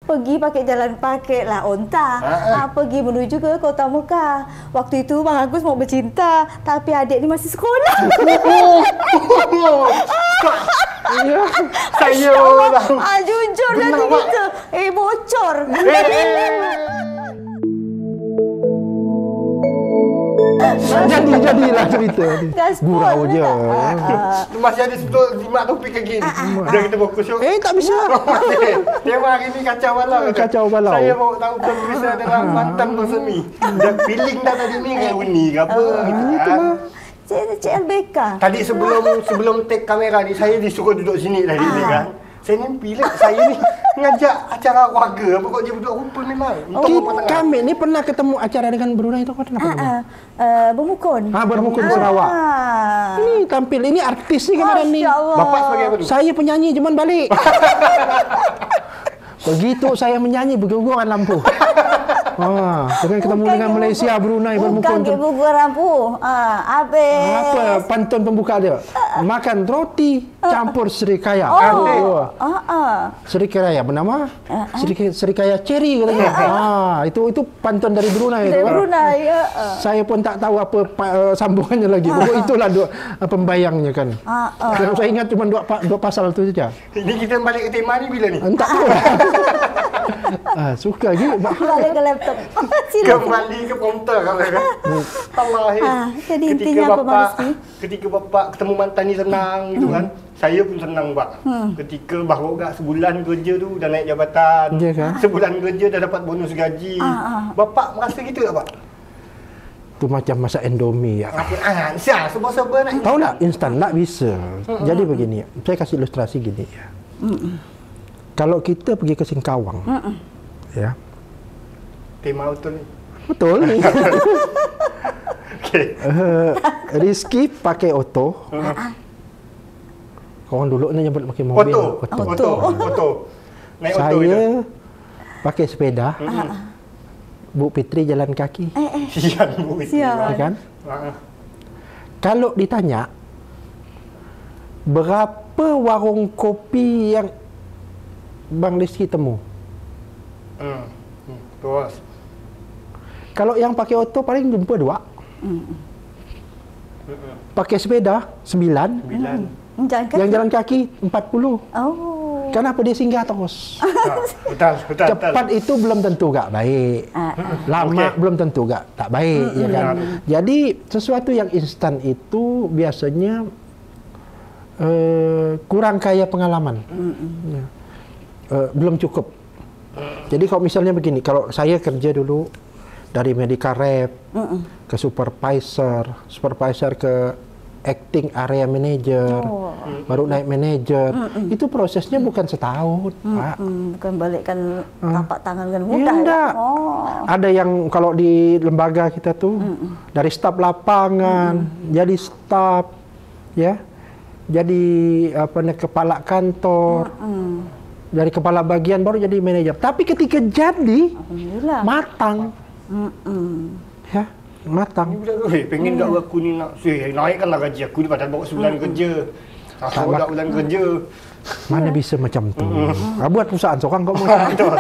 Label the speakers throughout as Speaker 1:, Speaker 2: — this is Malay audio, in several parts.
Speaker 1: pergi pakai lah onta. Pergi menuju ke Kota Mekah. Waktu itu Bang Agus mau bercinta, tapi adik ni masih sekolah.
Speaker 2: Ya, saya
Speaker 1: jujur nanti kita. Bocor.
Speaker 2: Jadilah cerita ni. Gurau je.
Speaker 3: Masih ada 5 topik lagi. Dah kita fokus yuk.
Speaker 2: Tak bisa.
Speaker 3: Tema hari ni kacau balau.
Speaker 2: Kacau balau.
Speaker 3: Saya bawa tahu penulisan dalam mantan bersemi. Dan feeling dah tadi ni kayak uni ke apa.
Speaker 1: Cik LBK.
Speaker 3: Tadi sebelum take kamera ni, saya disuruh duduk sini tadi ni kan. Saya ni pilih saya ni ngajak acara keluarga apa kok dia duduk rumpun memang.
Speaker 2: Kami ni pernah ketemu acara dengan Brunei tu kenapa?
Speaker 1: Bermukun.
Speaker 2: Bermukun Sarawak. Ini tampil, ini artis ni kemarin ni.
Speaker 3: Bapak sebagai apa tu?
Speaker 2: Saya penyanyi cuman balik. Begitu saya menyanyi berguguran lampu. Dengan ketemu dengan Malaysia, Brunei bermukun.
Speaker 1: Bukan berguguran lampu.
Speaker 2: Apa pantun pembuka dia? Makan roti campur serikaya. Serikaya bernama serikaya cherry katanya. Itu pantun dari Brunei.
Speaker 1: Dari Brunei.
Speaker 2: Saya pun tak tahu apa sambungannya lagi. Pokok itulah pembayangnya kan. Saya ingat cuma dua pasal tu saja.
Speaker 3: Ini kita balik ke tema ni bila ni?
Speaker 2: Entah tu. Suka lagi.
Speaker 1: Balik ke laptop.
Speaker 3: Kembali ke komputer kan. Allah.
Speaker 1: Jadi intinya apa Bang Rizky?
Speaker 3: Ketika bapak ketemu mantan ni senang gitu kan. Saya pun senang Pak. Ketika baru agak sebulan kerja tu dah naik jabatan.
Speaker 2: Ya, kan?
Speaker 3: Sebulan kerja dah dapat bonus gaji. Bapak merasa gitu tak Pak?
Speaker 2: Tu macam masak Indomie ya.
Speaker 3: Siap, serba-serba nak.
Speaker 2: Tahu tak instan tak bisa. Jadi begini, saya kasih ilustrasi gini ya. Kalau kita pergi ke Singkawang, ya.
Speaker 3: Tema betul ni.
Speaker 2: Betul ni.
Speaker 3: Okey.
Speaker 2: Rizky pakai auto. Korang dulu ni nyebut pakai mobil. Auto. Naik auto itu. Saya pakai sepeda. Bu Fitri jalan kaki.
Speaker 3: Sian Bu Fitri.
Speaker 2: Kan? Kalau ditanya berapa warung kopi yang Bang Rizky temu?
Speaker 3: Terus.
Speaker 2: Kalau yang pakai auto paling jumpa 2. Pakai sepeda 9. Yang jalan kaki 40. Kenapa dia singgah terus?
Speaker 3: Betul.
Speaker 2: Cepat itu belum tentu gak baik. Lama belum tentu gak tak baik, ya kan? Jadi sesuatu yang instan itu biasanya kurang kaya pengalaman. Belum cukup. Jadi kalau misalnya begini, kalau saya kerja dulu dari medical rep ke supervisor ke acting area manager, baru naik manager. Itu prosesnya bukan setahun, Pak.
Speaker 1: Bukan balikkan tapak tangan dengan mudah.
Speaker 2: Ya. Ada yang kalau di lembaga kita tuh dari staf lapangan jadi staf, ya, jadi kepala kantor. Dari kepala bagian baru jadi manajer. Tapi ketika jadi matang. Ya, matang.
Speaker 3: Pengen tak aku ni nak naikkanlah gaji aku ni padahal bawa sebulan kerja. Tak ada bulan kerja.
Speaker 2: Mana bisa macam tu. Buat perusahaan seorang kau mau.
Speaker 3: Betul.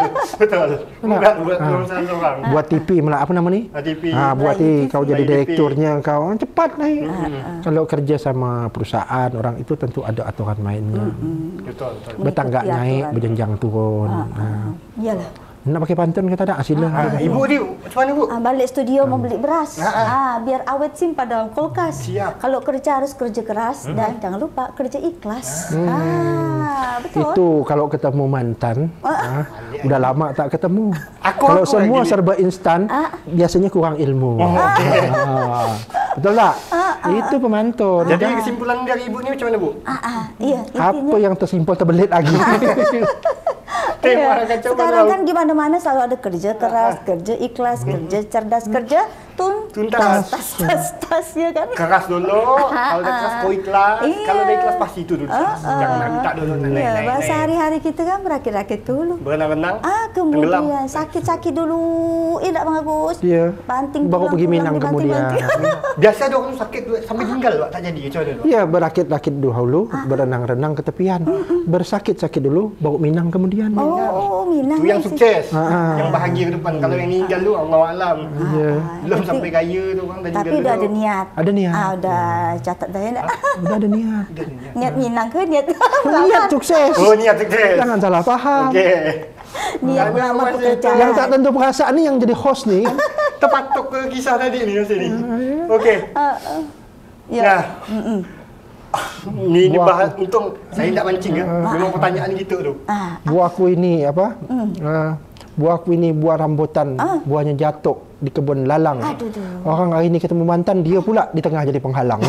Speaker 3: Buat perusahaan seorang.
Speaker 2: Buat TV malah apa nama ni?
Speaker 3: TV.
Speaker 2: Buat kau jadi direkturnya kau cepat naik. Kalau kerja sama perusahaan orang itu tentu ada aturan mainnya.
Speaker 3: Betul.
Speaker 2: Bertanggak naik, berjenjang turun.
Speaker 1: Iyalah.
Speaker 2: Nak pakai pantun kata tak? Sila.
Speaker 3: Ibu ni macam mana Bu?
Speaker 1: Balik studio mau beli beras. Biar awet simpan dalam kulkas.
Speaker 3: Siap.
Speaker 1: Kalau kerja harus kerja keras dan jangan lupa kerja ikhlas. Betul.
Speaker 2: Itu kalau ketemu mantan, udah lama tak ketemu. Kalau
Speaker 3: Aku
Speaker 2: semua serba instan, biasanya kurang ilmu. Betul tak? Itu pemantun.
Speaker 3: Jadi kesimpulan dari Ibu ni macam mana Bu?
Speaker 1: Iya.
Speaker 2: Apa yang tersimpul terbelit lagi?
Speaker 1: Sekarang kan di mana-mana selalu ada kerja keras, kerja ikhlas, kerja cerdas, kerja tuntas, tas ya kan?
Speaker 3: Keras dulu, kalau dah keras kau ikhlas, kalau dah ikhlas pasti itu dulu. Jangan minta dulu naik.
Speaker 1: Bahasa hari-hari kita kan berakit-rakit dulu.
Speaker 3: Berenang-renang.
Speaker 1: kemudian sakit-sakit dulu. Tak Bang Agus.
Speaker 2: Ya.
Speaker 1: Banting
Speaker 2: Baru pergi Minang kemudian.
Speaker 3: Biasa ada orang sakit sampai tinggal Pak, tak jadi macam mana?
Speaker 2: Ya, berakit-rakit dulu, berenang-renang ke tepian. Bersakit-sakit dulu, baru Minang kemudian.
Speaker 1: Oh, Minang.
Speaker 3: Itu yang sukses. Yang bahagia ke depan. Kalau yang meninggal tu Allah alam. Belum sampai kaya tu orang dah
Speaker 1: tapi dah ada niat.
Speaker 2: Ada niat.
Speaker 1: Dah catat dah nak.
Speaker 2: Udah ada niat.
Speaker 1: Niat Minang ke niat?
Speaker 2: Niat sukses.
Speaker 3: Oh, niat sukses.
Speaker 2: Jangan salah faham.
Speaker 3: Okey.
Speaker 1: Niat melamar pekerjaan.
Speaker 2: Yang tak tentu perasaan ni yang jadi host ni.
Speaker 3: Terpatuk ke kisah tadi ni masa ni. Okey.
Speaker 1: Ya.
Speaker 3: Nah. Ni bahas untung saya tak mancing ya. Memang pertanyaan gitu tu.
Speaker 2: Buahku ini apa? Buahku ini buah rambutan, buahnya jatuh di kebun lalang. Orang hari ni ketemu mantan, dia pula di tengah jadi penghalang.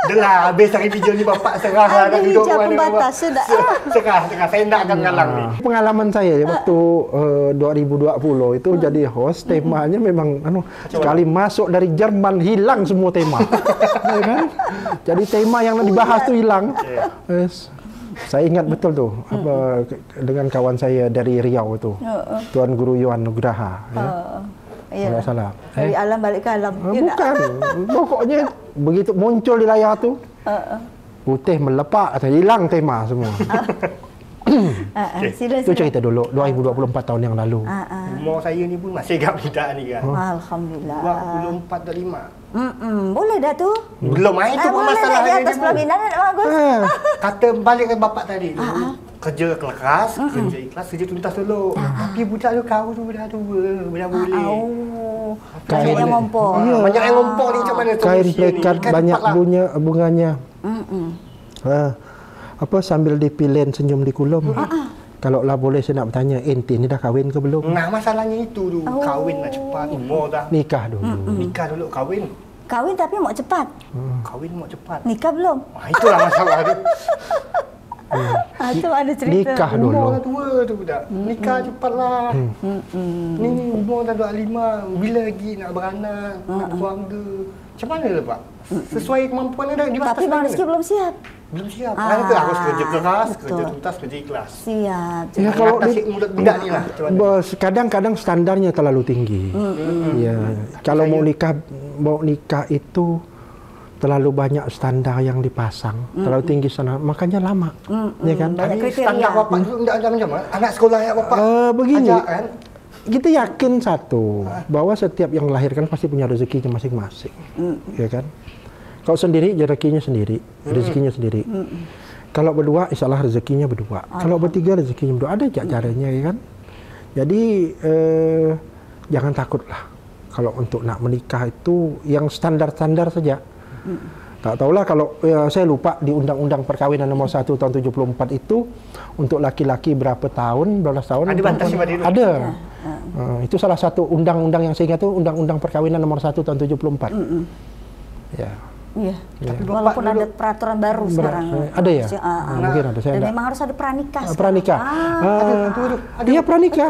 Speaker 3: Dah lah, habis hari video ni bapak serah lah nak duduk mana.
Speaker 1: Pembatas sudah.
Speaker 3: Serah. Saya nak akan ngalang ni.
Speaker 2: Pengalaman saya waktu 2020 itu jadi host, temanya memang sekali masuk dari Jerman hilang semua tema. Ya kan? Jadi tema yang dibahas tu hilang. Yes. Saya ingat betul tu apa dengan kawan saya dari Riau tu. Tuan Guru Yuan Nugraha ya. Tidak salah.
Speaker 1: Dari alam balik ke alam.
Speaker 2: Bukan. Pokoknya begitu muncul di layar tu. Putih melepak atau hilang tema semua. Itu cerita dulu 2024 tahun yang lalu.
Speaker 3: Umur saya ni pun masih agak muda ni kan.
Speaker 1: Alhamdulillah.
Speaker 3: 24 25.
Speaker 1: Boleh dah tu.
Speaker 3: Belum main tu pun masalah
Speaker 1: di atas pelaminan nak bagus.
Speaker 3: Kata balik ke bapak tadi tu. Kerja kelas, kerja ikhlas, kerja tuntas dulu. Tapi budak tu kau tu dah tua, dah boleh.
Speaker 1: Banyak yang ngompor.
Speaker 3: Banyak yang ngompor ni macam mana tu?
Speaker 2: Kain plekat banyak bunganya. Apa sambil dipilin senyum di kulum. Kalau lah boleh saya nak bertanya, enti ni dah kahwin ke belum?
Speaker 3: Nah, masalahnya itu tu. Kahwin nak cepat, umur dah.
Speaker 2: Nikah dulu.
Speaker 3: Nikah dulu, kahwin.
Speaker 1: Kahwin tapi mau cepat.
Speaker 3: Kahwin mau cepat.
Speaker 1: Nikah belum?
Speaker 3: Itulah masalah tu.
Speaker 1: Itu ada cerita.
Speaker 2: Nikah dulu.
Speaker 3: Umur dah tua tu budak. Nikah cepatlah. Ni umur dah 25. Bila lagi nak beranak, nak keluarga. Macam mana lah Pak? Sesuai kemampuan dia di batas
Speaker 1: tapi Bang Rizky belum siap.
Speaker 3: Belum siap. Kan tu harus kerja keras, kerja tuntas, kerja ikhlas.
Speaker 1: Siap.
Speaker 2: Ya kalau
Speaker 3: mulut budak ni lah.
Speaker 2: Kadang-kadang standarnya terlalu tinggi. Ya. Kalau mau nikah itu terlalu banyak standar yang dipasang, terlalu tinggi standar, makanya lama. Ya kan?
Speaker 1: Banyak kriteria.
Speaker 3: Standar bapak tu enggak ada macam mana? Anak sekolah ya bapak.
Speaker 2: Begini.
Speaker 3: Ajak, kan?
Speaker 2: Kita yakin satu bahwa setiap yang melahirkan pasti punya rezekinya masing-masing. Ya kan? Kalau sendiri rezekinya sendiri, sendiri. Kalau berdua insya Allah rezekinya berdua. Kalau bertiga rezekinya berdua. Ada caranya ya kan? Jadi jangan takutlah kalau untuk nak menikah itu yang standar-standar saja. Tak tahulah kalau saya lupa di Undang-Undang Perkawinan Nomor 1 Tahun 74 itu untuk laki-laki berapa tahun, berapa tahun?
Speaker 3: Ada batasi pada itu?
Speaker 2: Ada. Itu salah satu undang-undang yang saya ingat itu Undang-Undang Perkawinan Nomor 1 Tahun 74. Ya.
Speaker 1: Iya. Walaupun ada peraturan baru sekarang.
Speaker 2: Ada ya? Mungkin ada. Saya
Speaker 1: dan memang harus ada pranikah.
Speaker 2: Pranikah. Iya pranikah.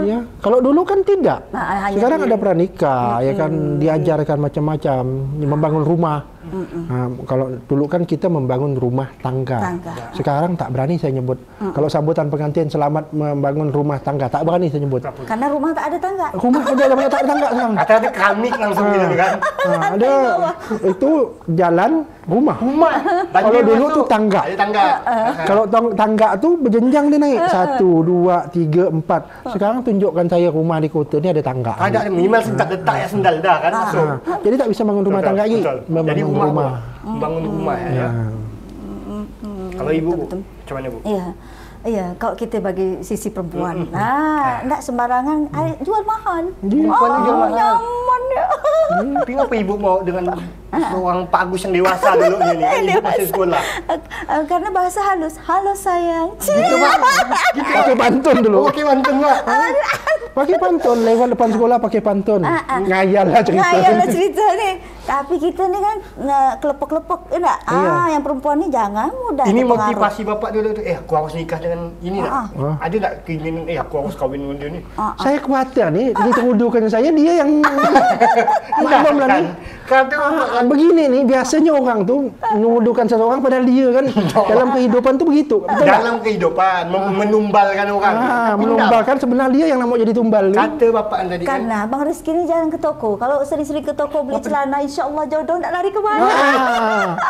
Speaker 2: Ya. Kalau dulu kan tidak. Sekarang ada pranikah, ya kan diajarkan macam-macam, membangun rumah. Kalau dulu kan kita membangun rumah tangga. Sekarang tak berani saya nyebut. Kalau sambutan pengantin selamat membangun rumah tangga, tak berani saya nyebut.
Speaker 1: Karena rumah tak ada tangga.
Speaker 2: Rumah ada banyak tak ada tangga sekarang.
Speaker 3: Kata ada keramik langsung gitu kan.
Speaker 2: Ada itu jalan rumah. Kalau dulu tu tangga.
Speaker 3: Ada tangga.
Speaker 2: Kalau tangga tu berjenjang dia naik 1, 2, 3, 4. Sekarang tunjukkan saya rumah di kota ni ada tangga.
Speaker 3: Ada minimal letak ya sendal dah kan masuk.
Speaker 2: Jadi tak bisa bangun rumah tangga lagi.
Speaker 3: Jadi membangun rumah ya. Kalau ibu macam mana bu?
Speaker 1: Iya, kalau kita bagi sisi perempuan, tak sembarangan jual mahal.
Speaker 3: Perempuan jual mahal.
Speaker 1: Nyaman ya.
Speaker 3: Tapi apa ibu mau dengan seorang Pak Agus yang dewasa dulu ni? Ibu masih sekolah.
Speaker 1: Karena bahasa halus. Halo sayang.
Speaker 3: Gitu Pak.
Speaker 2: Pakai pantun dulu.
Speaker 3: Okey pantun Pak.
Speaker 2: Pakai pantun, lewat depan sekolah pakai pantun. Ngayal lah cerita.
Speaker 1: Ngayal lah cerita nih. Tapi kita nih kan kelepek-kelepek, enggak? Yang perempuan nih jangan mudah.
Speaker 3: Ini motivasi bapak dulu tu. Aku harus nikah dengan ini tak? Ada tak keinginan, aku harus kahwin dengan dia ni?
Speaker 2: Saya khawatir nih, dituduhkan saya dia yang maklum lah nih. Begini nih, biasanya orang tuh menuduhkan seseorang padahal dia kan dalam kehidupan tuh begitu.
Speaker 3: Dalam kehidupan, menumbalkan orang.
Speaker 2: Menumbalkan sebenarnya dia yang nak mau jadi tumbal.
Speaker 3: Kata bapak tadi kan.
Speaker 1: Karena Bang Rizky ni jangan ke toko. Kalau sering-sering ke toko beli celana, insya-Allah jodoh nak lari ke mana?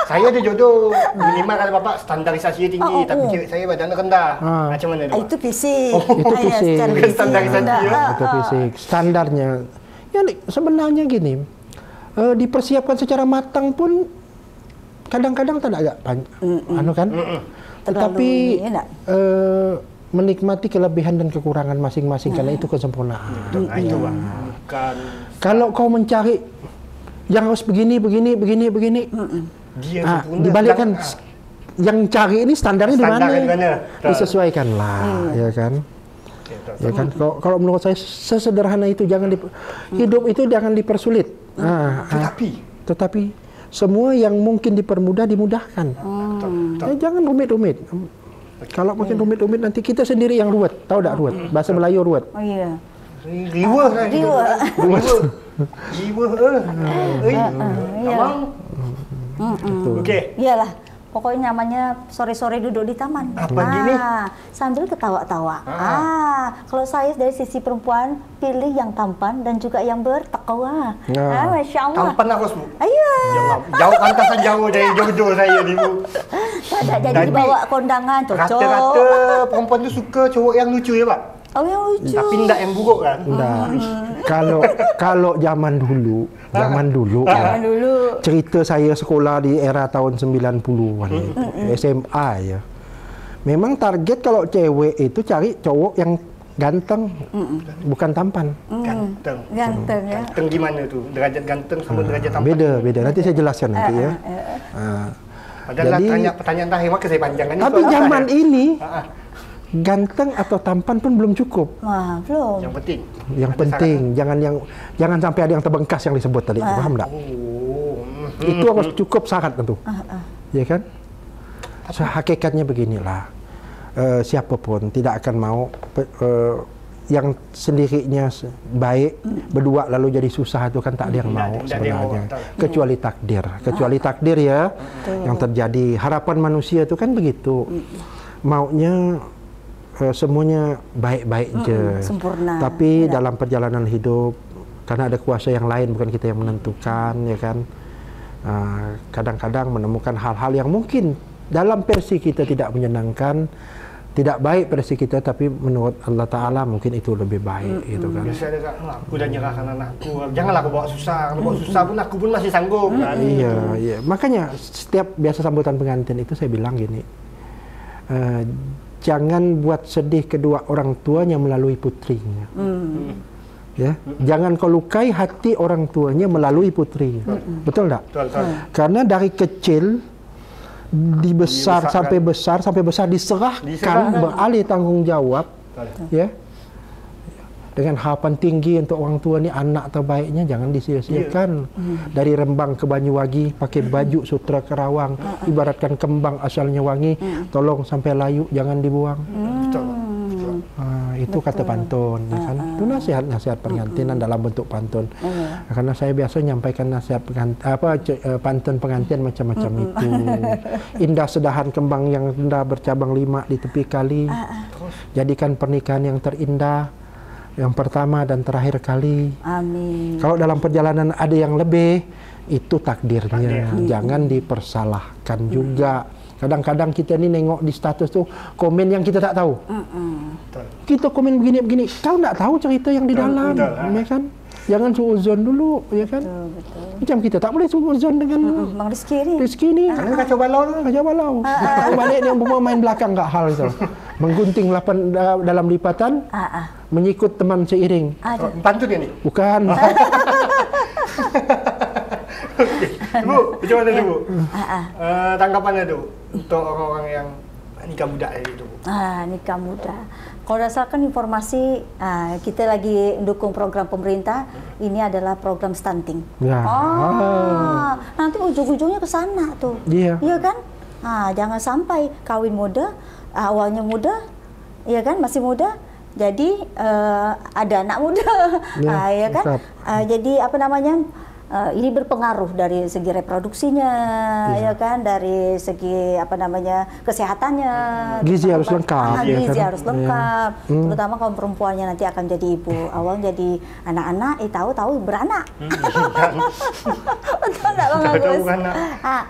Speaker 3: Saya ada jodoh. Minimal kalau bapak standarisasi tinggi, tapi cewek saya badan rendah. Macam mana tu?
Speaker 1: Itu fisik.
Speaker 2: Itu fisik.
Speaker 3: Bukan standarisasi.
Speaker 2: Itu fisik. Standarnya. Ya sebenarnya gini, dipersiapkan secara matang pun kadang-kadang tak agak anu kan. Tetapi menikmati kelebihan dan kekurangan masing-masing karena itu kesempurnaan. Kalau kau mencari yang harus begini, dia dibalikkan yang cari ini standarnya di mana? Disesuaikanlah, ya kan? Ya kan? Kalau menurut saya sesederhana itu hidup itu jangan dipersulit. Tetapi semua yang mungkin dipermudah dimudahkan. Jangan rumit-rumit. Kalau makin rumit-rumit nanti kita sendiri yang ruwet. Tahu tak ruwet? Bahasa Melayu ruwet.
Speaker 1: Oh iya.
Speaker 3: Riwah kan? Riwah. Okey.
Speaker 1: Iyalah. Pokoknya nyamannya sore-sore duduk di taman.
Speaker 3: Apa gini?
Speaker 1: Sambil ketawa-tawa. Kalau saya dari sisi perempuan, pilih yang tampan dan juga yang bertakwa. Masya Allah.
Speaker 3: Tampan aku semua.
Speaker 1: Iya.
Speaker 3: Jauh pantasan jauh dari jodoh saya ni Bu.
Speaker 1: Tak jadi dibawa kondangan, cocok.
Speaker 3: Rata-rata perempuan tu suka cowok yang lucu ya Pak?
Speaker 1: Oh yang lucu.
Speaker 3: Tapi tidak yang buruk kan?
Speaker 2: Kalau zaman dulu cerita saya sekolah di era tahun 90-an SMA ya. Memang target kalau cewek itu cari cowok yang ganteng, bukan tampan.
Speaker 3: Ganteng ya.
Speaker 1: Ganteng
Speaker 3: gimana tu? Derajat ganteng sama derajat tampan?
Speaker 2: Beda. Nanti saya jelaskan nanti ya.
Speaker 3: Padahal tanya pertanyaan terakhir maka saya panjangkan.
Speaker 2: Tapi zaman ini ganteng atau tampan pun belum cukup.
Speaker 1: Belum.
Speaker 3: Yang penting
Speaker 2: jangan sampai ada yang terbengkas yang disebut tadi. Paham tak? Itu harus cukup syarat tentu. Ya kan? Hakikatnya beginilah. Siapapun tidak akan mau yang sendirinya baik berdua lalu jadi susah itu kan tak ada yang mau sebenarnya. Kecuali takdir ya yang terjadi. Harapan manusia itu kan begitu. Maunya semuanya baik-baik je.
Speaker 1: Sempurna.
Speaker 2: Tapi dalam perjalanan hidup karena ada kuasa yang lain bukan kita yang menentukan ya kan. Kadang-kadang menemukan hal-hal yang mungkin dalam versi kita tidak menyenangkan, tidak baik versi kita, tapi menurut Allah Ta'ala mungkin itu lebih baik gitu kan.
Speaker 3: Biasa ada aku dah nyerahkan anakku. Janganlah aku bawa susah. Kalau bawa susah pun aku pun masih sanggup kan.
Speaker 2: Iya. Makanya setiap biasa sambutan pengantin itu saya bilang gini. Jangan buat sedih kedua orang tuanya melalui putrinya. Ya, jangan kau lukai hati orang tuanya melalui putrinya. Betul tak?
Speaker 3: Betul.
Speaker 2: Karena dari kecil sampai besar diserahkan beralih tanggung jawab. Ya. Dengan harapan tinggi untuk orang tua ni anak terbaiknya jangan disia-siakan. Dari Rembang ke Banyuwangi pakai baju sutra Kerawang, ibaratkan kembang asalnya wangi, tolong sampai layu jangan dibuang. Itu kata pantun, ya kan? Itu nasihat pengantinan dalam bentuk pantun. Karena saya biasa menyampaikan nasihat pantun pengantin macam-macam itu. Indah sedahan kembang yang indah bercabang 5 di tepi kali. Jadikan pernikahan yang terindah, yang pertama dan terakhir kali.
Speaker 1: Amin.
Speaker 2: Kalau dalam perjalanan ada yang lebih, itu takdirnya. Jangan dipersalahkan juga. Kadang-kadang kita ni nengok di status tu komen yang kita tak tahu. Kita komen begini-begini, kau tak tahu cerita yang di dalam, ya kan? Jangan suuzon dulu, ya kan?
Speaker 1: Betul.
Speaker 2: Macam kita tak boleh suuzon dengan
Speaker 1: Bang Rizky
Speaker 2: ni.
Speaker 3: Karena kacau balau.
Speaker 2: Tahu balik dia main belakang kat hal itu. Menggunting lapan dalam lipatan, mengikut teman seiring.
Speaker 3: Pantun dia ni?
Speaker 2: Bukan.
Speaker 3: Bu, macam mana tu Bu? Tanggapannya tu untuk orang-orang yang nikah muda tadi tu?
Speaker 1: Nikah muda. Kalau berdasarkan informasi, kita lagi dukung program pemerintah, ini adalah program stunting.
Speaker 2: Ya.
Speaker 1: Nanti ujung-ujungnya ke sana tuh.
Speaker 2: Iya.
Speaker 1: Iya kan? Jangan sampai kawin muda, awalnya muda, iya kan, masih muda, jadi ada anak muda, ya kan? Jadi apa namanya? Ini berpengaruh dari segi reproduksinya, ya kan, dari segi apa namanya kesehatannya.
Speaker 2: Gizi harus lengkap.
Speaker 1: Gizi harus lengkap, terutama kaum perempuannya nanti akan jadi ibu. Awal jadi anak-anak, tahu-tahu beranak. Betul nggak Bang Agus?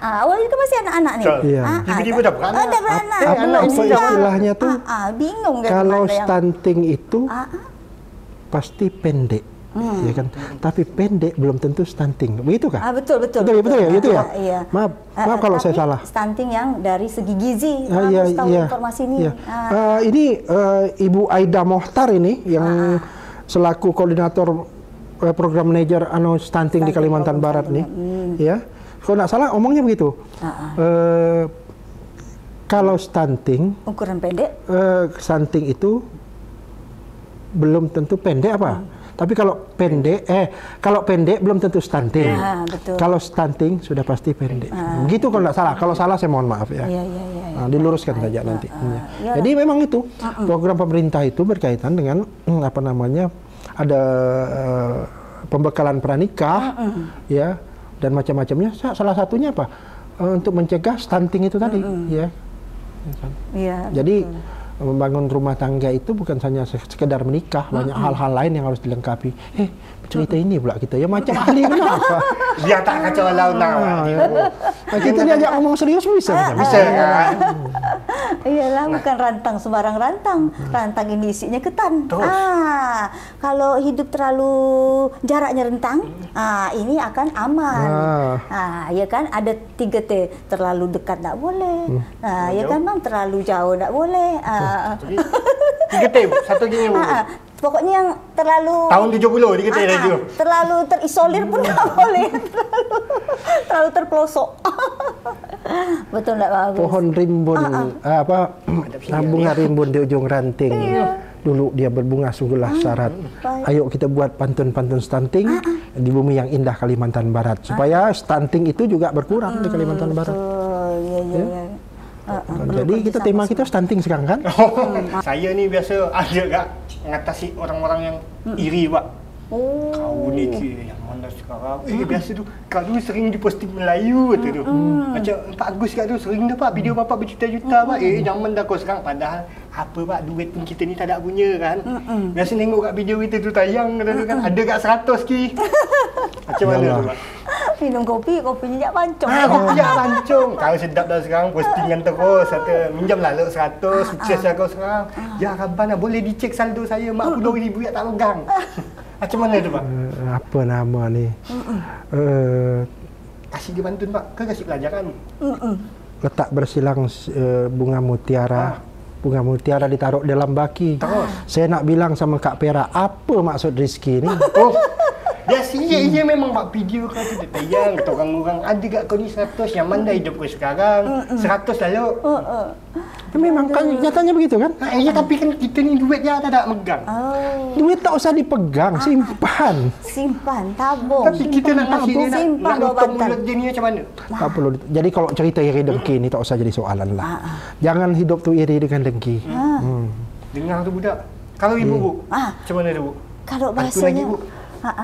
Speaker 1: Awalnya itu masih anak-anak nih.
Speaker 3: Tiba-tiba udah beranak.
Speaker 1: Udah beranak.
Speaker 2: Apa istilahnya tuh?
Speaker 1: Bingung kan?
Speaker 2: Kalau stunting itu pasti pendek. Ya kan, tapi pendek belum tentu stunting, begitu kan?
Speaker 1: Betul
Speaker 2: ya, gitu ya.
Speaker 1: Iya.
Speaker 2: Maaf kalau saya salah.
Speaker 1: Stunting yang dari segi gizi, harus tahu informasi ini.
Speaker 2: Ini Ibu Aida Mohtar ini yang selaku koordinator program manajer stunting di Kalimantan Barat nih, ya. Kalau nggak salah omongnya begitu. Kalau stunting,
Speaker 1: ukuran pendek,
Speaker 2: stunting itu belum tentu pendek apa? Tapi kalau pendek belum tentu stunting.
Speaker 1: Betul.
Speaker 2: Kalau stunting sudah pasti pendek. Begitu kalau nggak salah. Kalau salah saya mohon maaf ya. Diluruskan saja nanti. Jadi memang itu program pemerintah itu berkaitan dengan apa namanya, ada pembekalan pranikah, ya, dan macam-macamnya. Salah satunya apa? Untuk mencegah stunting itu tadi, ya. Jadi membangun rumah tangga itu bukan hanya sekedar menikah, banyak hal-hal lain yang harus dilengkapi. Cerita ini pula kita ya macam ahli kenapa?
Speaker 3: Biar tak kacau laut-laut.
Speaker 2: Kita diajak ngomong serius bisa kan?
Speaker 1: Iyalah, bukan rantang sembarang rantang. Rantang ini isinya ketan. Kalau hidup terlalu jaraknya rentang, ini akan aman. Ya kan, ada 3T, terlalu dekat tak boleh. Ya kan Bang, terlalu jauh tak boleh.
Speaker 3: 3T, satu lagi ni.
Speaker 1: Pokoknya yang terlalu
Speaker 3: tahun 70 3T radio.
Speaker 1: Terlalu terisolir pun tak boleh. Terlalu terpelosok. Betul tak Bang Agus?
Speaker 2: Pohon rimbun bunga rimbun di ujung ranting. Dulu dia berbunga sungguhlah syarat. Ayo kita buat pantun-pantun stunting di bumi yang indah Kalimantan Barat supaya stunting itu juga berkurang di Kalimantan Barat. Jadi kita tema kita stunting sekarang kan?
Speaker 3: Saya ni biasa ada tak mengatasi orang-orang yang iri Pak. Kau ni yang mana sekarang? Biasa tu kau dulu sering diposting Melayu tu. Macam Pak Agus kat tu sering dah Pak video Bapak berjuta-juta Pak. Jangan dah kau sekarang, padahal apa Pak, duit pun kita ni tak ada punya kan. Biasa tengok kat video kita tu tayang kan ada kat 100 ki. Macam mana tu Pak?
Speaker 1: Minum kopinya jak pancung.
Speaker 3: Kopi jak pancung. Kau sedap dah sekarang, postingan terus. Kata, minjamlah 100, sukses lah kau sekarang. Ya Rabana, boleh dicek saldo saya, mak 10,000 yang tak pegang. Macam mana tu Pak?
Speaker 2: Apa nama ni?
Speaker 3: Kasih dia pantun Pak, ke kasih pelajaran?
Speaker 2: Letak bersilang bunga mutiara. Bunga mutiara ditaruh dalam baki. Saya nak bilang sama Kak Pera, apa maksud Rizky ni?
Speaker 3: Dia memang buat video kan tu dia tayang kata orang-orang ada kat kau ni 100 yang mana hidup kau sekarang 100 lalu.
Speaker 2: Memang kan nyatanya begitu kan?
Speaker 3: Ya tapi kan kita ni duit je tak ada megang.
Speaker 2: Duit tak usah dipegang,
Speaker 1: simpan, tabung.
Speaker 3: Tapi kita nak kasih dia nak nutup mulut dia ni macam mana?
Speaker 2: Tak perlu. Jadi kalau cerita iri dengki ni tak usah jadi soalan lah. Jangan hidup tu iri dengan dengki.
Speaker 3: Dengar tu budak. Kalau ibu Bu, macam mana tu Bu?
Speaker 1: Kalau bahasanya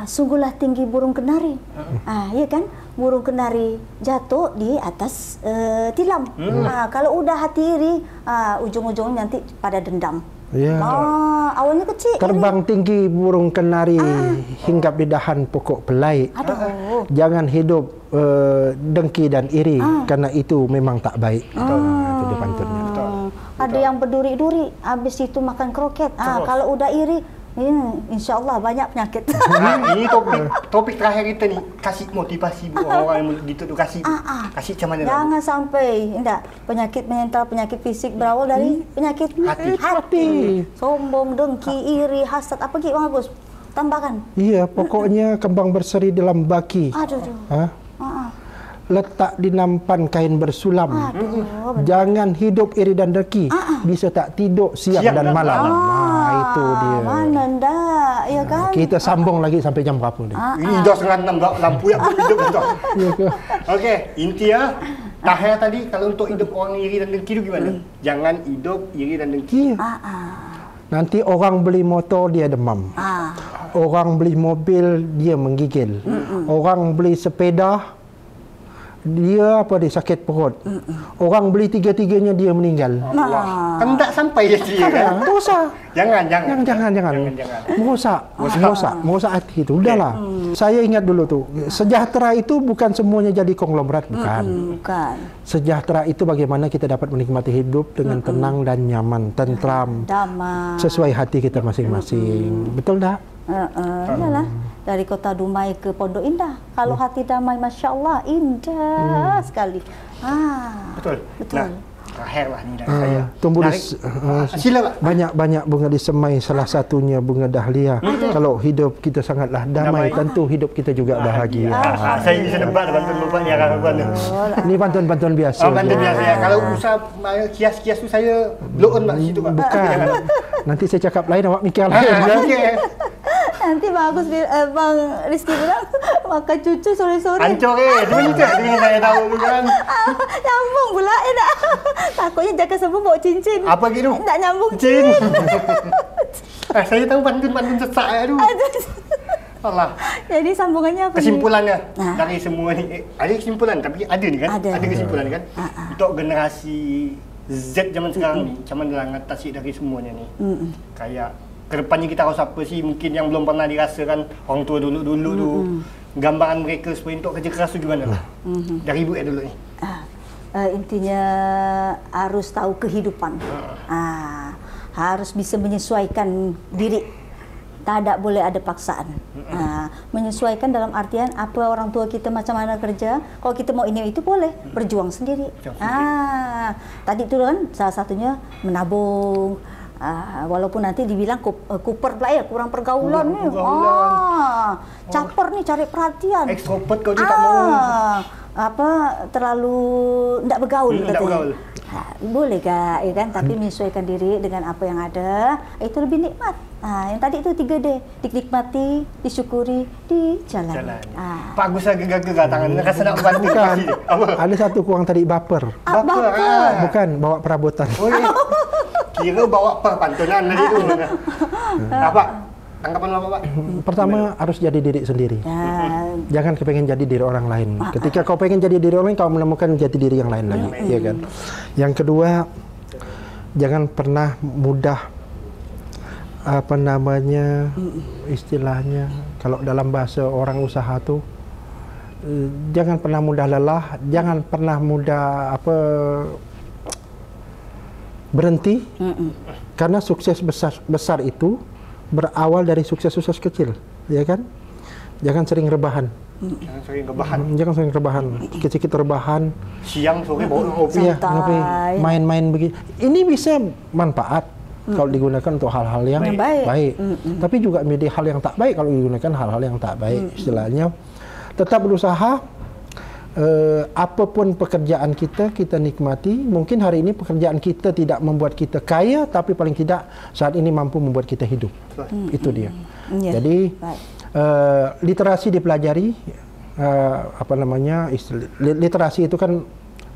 Speaker 1: sungguhlah tinggi burung kenari. Ya kan? Burung kenari jatuh di atas tilam. Kalau udah hati iri, ujung-ujungnya nanti pada dendam. Awalnya kecil.
Speaker 2: Terbang tinggi burung kenari hinggap di dahan pokok pelai. Jangan hidup dengki dan iri karena itu memang tak baik. Itu dia pantunnya.
Speaker 1: Ada yang berduri-duri, habis itu makan kroket. Kalau udah iri, insya-Allah banyak penyakit.
Speaker 3: Ini topik terakhir kita ni, kasih motivasi buat orang yang gitu tu kasih. Kasih macam mana?
Speaker 1: Jangan sampai penyakit mental, penyakit fisik berawal dari penyakit hati. Sombong, dengki, iri, hasad, apa lagi Bang Agus? Tambahkan.
Speaker 2: Iya, pokoknya kembang berseri dalam baki. letak di nampan kain bersulam. Jangan hidup iri dan dengki. Bisa tak tidur siang dan malam. Itu dia.
Speaker 1: Mana ndak, ya kan?
Speaker 2: Kita sambung lagi sampai jam berapa ni?
Speaker 3: Ini dah 5:30 lampu yang hidup dah. Okey, intinya Tahir tadi kalau untuk hidup orang iri dan dengki itu gimana? Jangan hidup iri dan dengki.
Speaker 2: Nanti orang beli motor dia demam. Orang beli mobil dia menggigil. Orang beli sepeda dia sakit perut. Orang beli tiga-tiganya dia meninggal.
Speaker 3: Kan tak sampai ya dia kan.
Speaker 2: Dosa.
Speaker 3: Jangan.
Speaker 2: Merosak hati itu. Udahlah. Saya ingat dulu tuh, sejahtera itu bukan semuanya jadi konglomerat, bukan. Sejahtera itu bagaimana kita dapat menikmati hidup dengan tenang dan nyaman, tentram,
Speaker 1: damai,
Speaker 2: sesuai hati kita masing-masing. Betul tak?
Speaker 1: Iyalah, dari Kota Dumai ke Pondok Indah. Kalau hati damai, Masya Allah, indah sekali.
Speaker 3: Betul. Nah, terakhir lah ni dari saya.
Speaker 2: Tumbuh
Speaker 3: sila
Speaker 2: banyak-banyak bunga disemai, salah satunya bunga dahlia. Kalau hidup kita sangatlah damai, tentu hidup kita juga bahagia.
Speaker 3: Saya bisa debat pantun lupa ni kawan-kawan.
Speaker 2: Ini pantun-pantun biasa.
Speaker 3: Pantun biasa ya. Kalau usah kias-kias tu saya blow on kat situ Pak.
Speaker 2: Bukan. Nanti saya cakap lain, awak mikir lain.
Speaker 1: Nanti bagus Bang Rizky bilang makan cucu sore-sore.
Speaker 3: Hancur demi saya tahu tu kan.
Speaker 1: Nyambung pula nak. Takutnya jangan semua bawa cincin.
Speaker 3: Apa gitu?
Speaker 1: Tak nyambung
Speaker 3: cincin. Saya tahu pantun-pantun sesak tu. Allah.
Speaker 1: Jadi sambungannya apa?
Speaker 3: Kesimpulannya dari semua ni ada kesimpulan tapi ada ni kan? Ada kesimpulan kan? Untuk generasi Z zaman sekarang ni, macam mana nak atasi dari semuanya ni? Kayak kedepannya kita harus apa sih mungkin yang belum pernah dirasakan orang tua dulu-dulu tu. Gambaran mereka supaya untuk kerja keras tu gimana lah? Dari ibu dulu ni.
Speaker 1: Intinya harus tahu kehidupan. Harus bisa menyesuaikan diri. Tak boleh ada paksaan. Menyesuaikan dalam artian apa orang tua kita macam mana kerja. Kalau kita mau ini itu boleh berjuang sendiri. Tadi tu kan salah satunya menabung. Walaupun nanti dibilang kuper pula ya, kurang pergaulan ni. Caper ni cari perhatian.
Speaker 3: Extrovert kau juga tak mau.
Speaker 1: Terlalu tidak bergaul katanya. Boleh kak, ya kan? Tapi menyesuaikan diri dengan apa yang ada, itu lebih nikmat. Yang tadi itu 3D, dinikmati, disyukuri, dijalani.
Speaker 3: Bagus lah gegar-gegar tangan, rasa nak bantu.
Speaker 2: Ada satu kurang tadi, baper.
Speaker 1: Baper.
Speaker 2: Bukan, bawa perabotan.
Speaker 3: Kira bawa pantunan tadi tu. Apa? Tanggapan Bapak, Pak?
Speaker 2: Pertama, harus jadi diri sendiri. Jangan kepengen jadi diri orang lain. Ketika kau pengen jadi diri orang lain, kau menemukan jati diri yang lain lagi, ya kan? Yang kedua, jangan pernah mudah istilahnya kalau dalam bahasa orang usaha tu, jangan pernah mudah lelah, jangan pernah mudah berhenti. Karena sukses besar itu berawal dari sukses-sukses kecil, ya kan? Jangan sering rebahan. Jangan sering rebahan. Sedikit rebahan.
Speaker 3: Siang sore bawa ngopi.
Speaker 2: Main-main begini. Ini bisa manfaat kalau digunakan untuk hal-hal yang baik. Tapi juga menjadi hal yang tak baik kalau digunakan hal-hal yang tak baik. Istilahnya, tetap berusaha. Apapun pekerjaan kita nikmati. Mungkin hari ini pekerjaan kita tidak membuat kita kaya, tapi paling tidak saat ini mampu membuat kita hidup. Itu dia. Jadi literasi dipelajari. Literasi itu kan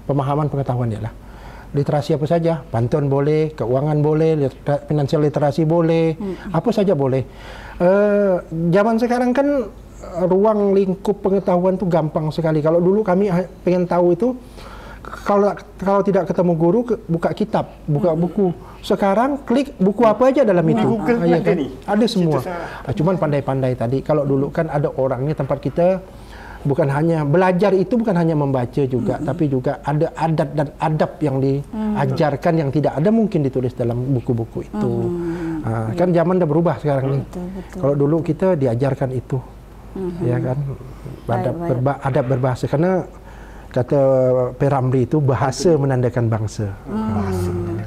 Speaker 2: pemahaman pengetahuan dia lah. Literasi apa saja, pantun boleh, keuangan boleh, finansial literasi boleh, apa saja boleh. Zaman sekarang kan ruang lingkup pengetahuan tu gampang sekali. Kalau dulu kami pengen tahu itu, kalau tidak ketemu guru, buka kitab, buka buku. Sekarang klik buku apa aja dalam itu. Kan? Ada semua. Cuman pandai-pandai tadi. Kalau dulu kan ada orangnya tempat kita. Bukan hanya belajar itu, bukan hanya membaca juga, tapi juga ada adat dan adab yang diajarkan yang tidak ada mungkin ditulis dalam buku-buku itu. Kan zaman dah berubah sekarang nih. Kalau dulu kita diajarkan itu, ya kan, adab berbahasa. Karena kata Peramli itu bahasa menandakan bangsa.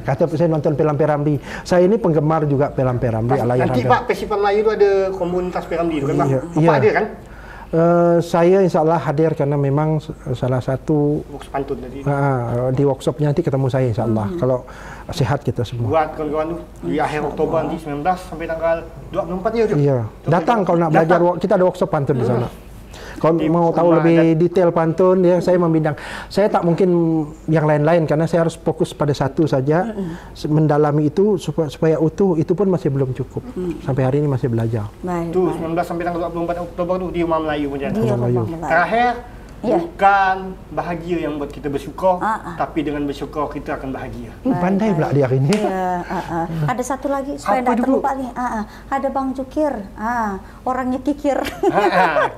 Speaker 2: Kata saya nonton film Peramli. Saya ini penggemar juga film Peramli.
Speaker 3: Nanti Pak, Festival Melayu itu ada komunitas Peramli itu kan Pak? Bapak ada kan?
Speaker 2: Saya insya Allah hadir karena memang salah satu
Speaker 3: Workshop pantun tadi.
Speaker 2: di workshopnya nanti ketemu saya insya Allah. Kalau sehat kita semua.
Speaker 3: Buat kawan-kawan tu di akhir Oktober nanti 19 sampai tanggal 24 ya.
Speaker 2: Iya. Datang kalau nak belajar, kita ada workshop pantun di sana. Kalau mau tahu lebih detail pantun, ya saya membidang. Saya tak mungkin yang lain-lain karena saya harus fokus pada satu saja. Mendalami itu supaya utuh, itu pun masih belum cukup. Sampai hari ini masih belajar.
Speaker 3: Tu 19 sampai tanggal 24 Oktober tu di Rumah Melayu punya.
Speaker 1: Di Rumah Melayu.
Speaker 3: Terakhir,
Speaker 1: Ya.
Speaker 3: bukan bahagia yang buat kita bersyukur, tapi dengan bersyukur kita akan bahagia.
Speaker 2: Pandai pula dia hari ini.
Speaker 1: Iya, ada satu lagi supaya tidak terlupa nih. Ada Bang Jukir, orangnya kikir.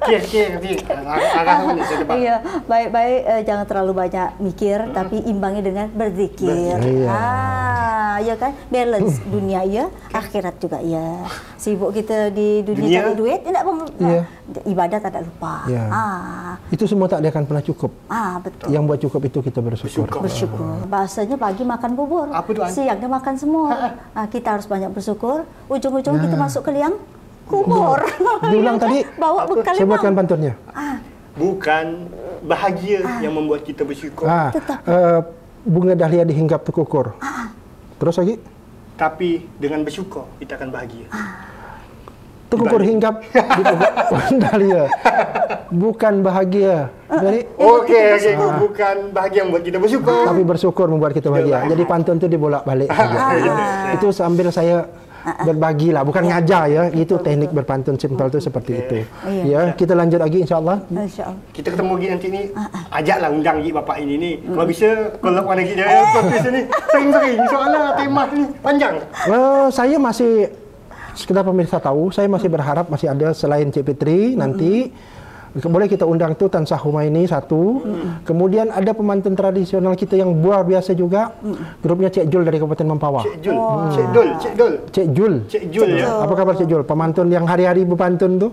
Speaker 3: Kir nanti arah mana saya depan.
Speaker 1: Iya, baik-baik, jangan terlalu banyak mikir, tapi imbangi dengan berzikir. Ya kan, balance dunia ya, akhirat juga ya. Sibuk kita di dunia cari duit, tidak Bang. Ibadah tak ada lupa.
Speaker 2: Itu semua tak akan pernah cukup.
Speaker 1: Betul.
Speaker 2: Yang buat cukup itu kita bersyukur.
Speaker 1: Bersyukur. Bahasanya pagi makan bubur, siangnya makan semua. Kita harus banyak bersyukur. Ujung-ujung kita masuk ke liang kubur.
Speaker 2: Diulang tadi.
Speaker 1: Bawa bekal.
Speaker 2: Saya buatkan pantunnya.
Speaker 3: Bukan bahagia yang membuat kita bersyukur.
Speaker 2: Bunga dahlia dihinggap terkukur. Terus lagi?
Speaker 3: Tapi dengan bersyukur kita akan bahagia.
Speaker 2: Terkukur hinggap di pohon dahlia. Bukan bahagia. Jadi
Speaker 3: Okey. Bukan bahagia yang membuat kita bersyukur.
Speaker 2: tapi bersyukur membuat kita bahagia. Jadi pantun itu dibolak-balik saja. Itu sambil saya berbagi lah, bukan ngajar ya. Itu teknik berpantun simpel itu seperti itu. Ya, kita lanjut lagi insya-Allah.
Speaker 1: Insya-Allah.
Speaker 3: Kita ketemu lagi nanti ni. Ajaklah undang lagi bapak ini ni. Kalau bisa collab lagi dia podcast ni. Sering-sering soalnya tema ni panjang.
Speaker 2: Saya masih sekedar pemirsa tahu, saya masih berharap masih ada selain Cik Fitri nanti boleh kita undang tu Tan Sah Humaini satu. Kemudian ada pemantun tradisional kita yang luar biasa juga. Grupnya Cik Jul dari Kabupaten Mempawah. Cik Jul. Apa kabar Cik Jul? Pemantun yang hari-hari berpantun tu.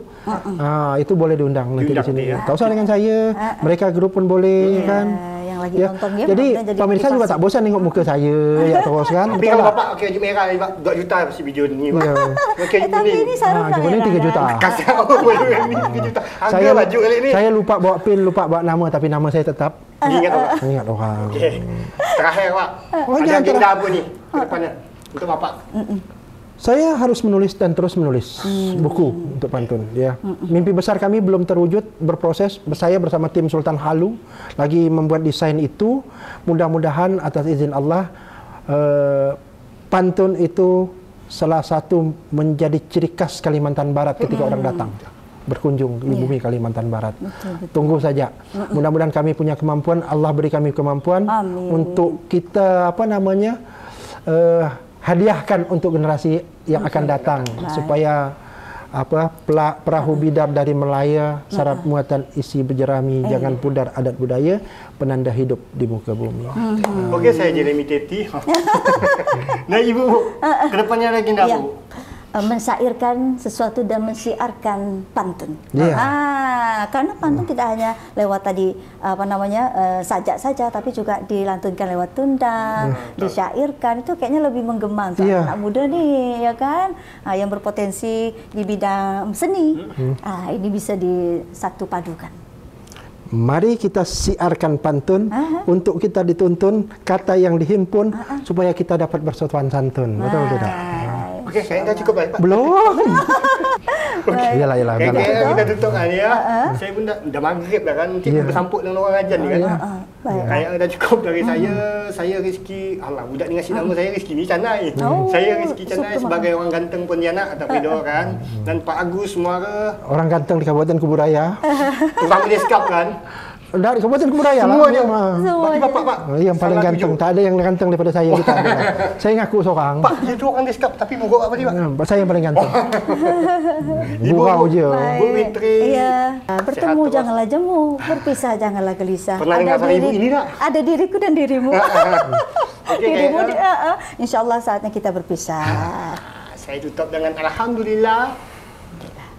Speaker 2: Itu boleh diundang nanti di sini. Tak usah dengan saya. Mereka grup pun boleh kan.
Speaker 1: Lagi nonton game.
Speaker 2: Jadi pemirsa juga tak bosan tengok muka saya ya terus kan.
Speaker 3: Tapi kalau bapak okey Haji Merah 2 juta pasti video ni. Okey
Speaker 1: tapi ini sarung dah.
Speaker 2: Ini 3 juta.
Speaker 3: Kasih awak boleh ni 3 juta. Harga baju kali ni.
Speaker 2: Saya lupa bawa pin, lupa bawa nama tapi nama saya tetap.
Speaker 3: Ingat
Speaker 2: orang.
Speaker 3: Okey. Terakhir Pak. Ada agenda apa ni ke depannya untuk bapak?
Speaker 2: Saya harus menulis dan terus menulis buku untuk pantun. Ya, mimpi besar kami belum terwujud, berproses. Saya bersama tim Sultan Halu lagi membuat desain itu. Mudah-mudahan atas izin Allah, pantun itu salah satu menjadi ciri khas Kalimantan Barat ketika orang datang berkunjung di bumi Kalimantan Barat. Tunggu saja. Mudah-mudahan kami punya kemampuan. Allah beri kami kemampuan untuk kita hadiahkan untuk generasi yang akan datang supaya perahu bidar dari Melaya, syarat muatan isi berjerami, jangan pudar adat budaya, penanda hidup di muka bumi.
Speaker 3: Okey, saya Jeremy Teti. Nah Ibu, kedepannya lagi apa?
Speaker 1: Mensairkan sesuatu dan mensiarkan pantun. Karena pantun tidak hanya lewat tadi sajak saja, tapi juga dilantunkan lewat tundang, disyairkan. Itu kayaknya lebih menggema untuk anak muda nih, ya kan? Yang berpotensi di bidang seni. Ini bisa disatu padukan.
Speaker 2: Mari kita siarkan pantun untuk kita dituntun kata yang dihimpun supaya kita dapat bersopan santun. Betul tidak?
Speaker 3: Okey, kayaknya dah cukup Pak.
Speaker 2: Belum. Iyalah.
Speaker 3: Kayaknya kita tutup kan ya. Saya pun dah maghrib dah kan. Mungkin bersamput dengan orang ajan ni kan. Kayaknya dah cukup dari saya. Saya Rizky. Alah, budak ni ngasih nama saya Rizky ni Canai. Saya Rizky Canai sebagai orang ganteng Pontianak atau Pedor kan. Dan Pak Agus Muara.
Speaker 2: Orang ganteng di Kabupaten Kuburaya.
Speaker 3: Tukang Deskap kan.
Speaker 2: Dari Kabupaten Kuburaya lah.
Speaker 3: Semuanya. Berarti bapak Pak.
Speaker 2: Yang paling ganteng. Tak ada yang ganteng daripada saya. Kita saya ngaku seorang.
Speaker 3: Pak, saya tu orang Deskap tapi buruk apa dia Pak?
Speaker 2: Saya yang paling ganteng. Gurau je.
Speaker 3: Bu Fitri.
Speaker 1: Iya. Bertemu janganlah jemu, berpisah janganlah gelisah.
Speaker 3: Pernah dengar sama ibu ini tak?
Speaker 1: Ada diriku dan dirimu. Dirimu, insya-Allah saatnya kita berpisah.
Speaker 3: Saya tutup dengan alhamdulillah.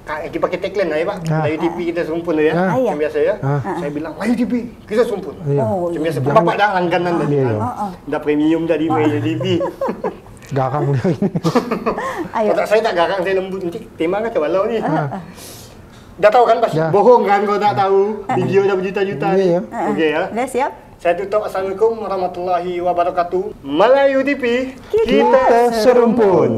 Speaker 3: Kita pakai tagline lah ya Pak. Melayu TV kita serumpun ya. Macam biasa ya. Saya bilang Melayu TV kita serumpun. Macam biasa. Bapak dah langganan tadi. Dah premium tadi Melayu TV.
Speaker 2: Garang dia ini.
Speaker 3: Saya tak garang, saya lembut. Nanti tema kata walau ni. Dah tahu kan pasti
Speaker 2: Dah.
Speaker 3: bohong kan kalau tak tahu. Video dah berjuta-juta ni.
Speaker 2: Iya.
Speaker 3: Okey ya.
Speaker 1: Dah siap?
Speaker 3: Saya tutup. Assalamualaikum warahmatullahi wabarakatuh. Melayu TV
Speaker 2: Kita serumpun.